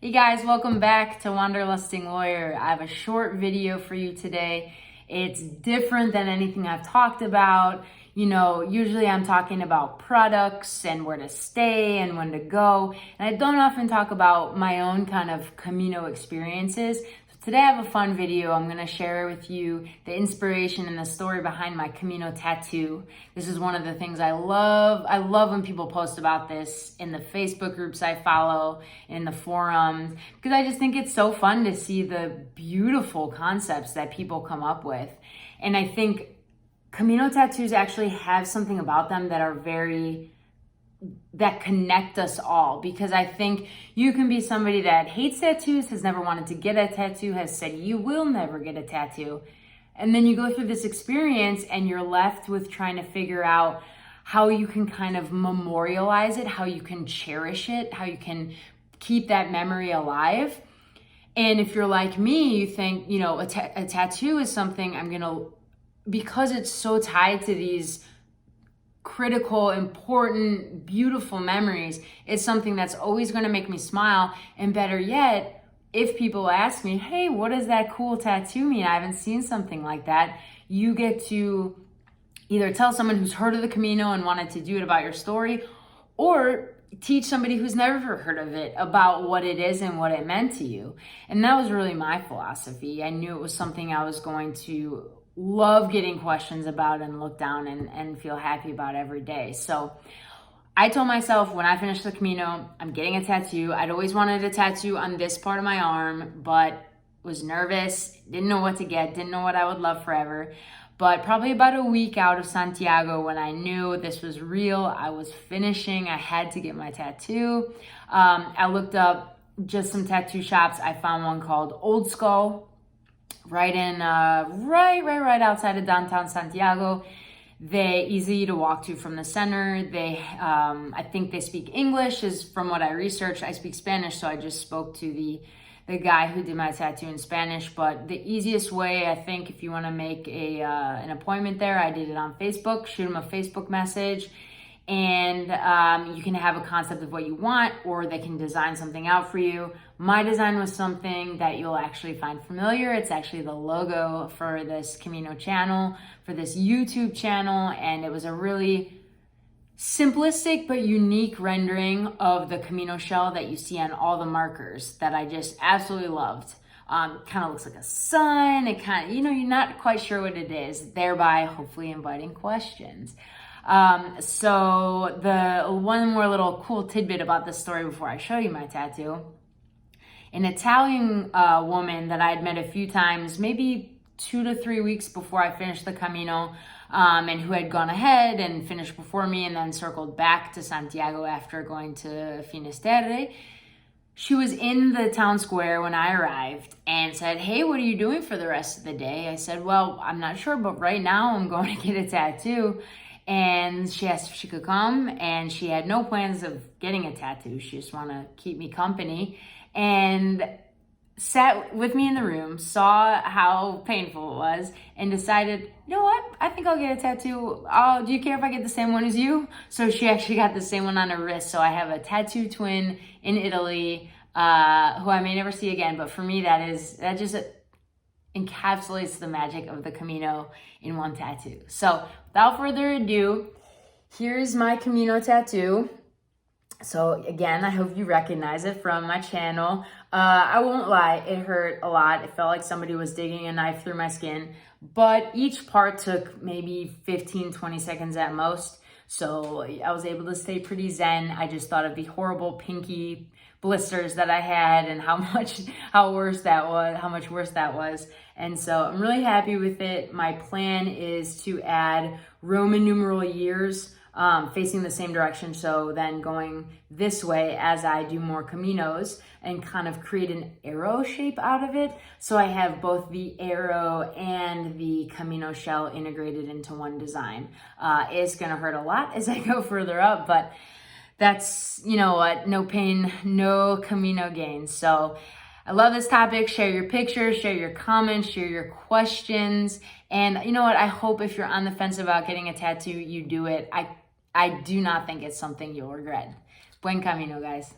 Hey guys, welcome back to Wanderlusting Lawyer. I have a short video for you today. It's different than anything I've talked about. You know, usually I'm talking about products and where to stay and when to go. And I don't often talk about my own kind of Camino experiences. Today I have a fun video. I'm going to share with you the inspiration and the story behind my Camino tattoo. This is one of the things I love. I love when people post about this in the Facebook groups I follow, in the forums, because I just think it's so fun to see the beautiful concepts that people come up with. And I think Camino tattoos actually have something about them that connect us all, because I think you can be somebody that hates tattoos, has never wanted to get a tattoo, has said you will never get a tattoo. And then you go through this experience and you're left with trying to figure out how you can kind of memorialize it, how you can cherish it, how you can keep that memory alive. And if you're like me, you think, you know, a tattoo is something because it's so tied to these critical, important, beautiful memories, it's something that's always going to make me smile. And better yet, if people ask me, hey, what does that cool tattoo mean? I haven't seen something like that. You get to either tell someone who's heard of the Camino and wanted to do it about your story, or teach somebody who's never heard of it about what it is and what it meant to you. And that was really my philosophy. I knew it was something I was going to love getting questions about and look down and feel happy about every day. So I told myself when I finished the Camino, I'm getting a tattoo. I'd always wanted a tattoo on this part of my arm, but was nervous, didn't know what to get, didn't know what I would love forever. But probably about a week out of Santiago, when I knew this was real, I was finishing, I had to get my tattoo. I looked up just some tattoo shops. I found one called Old Skull, right outside of downtown Santiago. They easy to walk to from the center. I think they speak English, is from what I researched. I speak Spanish, so I just spoke to the guy who did my tattoo in Spanish. But the easiest way, I think, if you want to make an appointment there, I did it on Facebook. Shoot them a Facebook message, and you can have a concept of what you want, or they can design something out for you. My design was something that you'll actually find familiar. It's actually the logo for this Camino channel, for this YouTube channel, and it was a really simplistic but unique rendering of the Camino shell that you see on all the markers that I just absolutely loved. Kind of looks like a sun. It kind of, you're not quite sure what it is, thereby hopefully inviting questions. So the one more little cool tidbit about this story before I show you my tattoo. An Italian woman that I had met a few times, maybe 2 to 3 weeks before I finished the Camino, and who had gone ahead and finished before me and then circled back to Santiago after going to Finisterre. She was in the town square when I arrived and said, hey, what are you doing for the rest of the day? I said, well, I'm not sure, but right now I'm going to get a tattoo. And she asked if she could come, and she had no plans of getting a tattoo. She just wanted to keep me company, and sat with me in the room, saw how painful it was, and decided, you know what, I think I'll get a tattoo. Do you care if I get the same one as you? So she actually got the same one on her wrist. So I have a tattoo twin in Italy, who I may never see again, but for me that just encapsulates the magic of the Camino in one tattoo. So without further ado, here's my Camino tattoo. So again, I hope you recognize it from my channel. I won't lie, it hurt a lot. It felt like somebody was digging a knife through my skin, but each part took maybe 15, 20 seconds at most. So I was able to stay pretty zen. I just thought of the horrible pinky blisters that I had and how much worse that was. And so I'm really happy with it. My plan is to add Roman numeral years facing the same direction. So then going this way as I do more Caminos and kind of create an arrow shape out of it. So I have both the arrow and the Camino shell integrated into one design. It's gonna hurt a lot as I go further up, but that's, you know what, no pain, no Camino gain. So I love this topic. Share your pictures, share your comments, share your questions. And you know what, I hope if you're on the fence about getting a tattoo, you do it. I do not think it's something you'll regret. Buen camino, guys.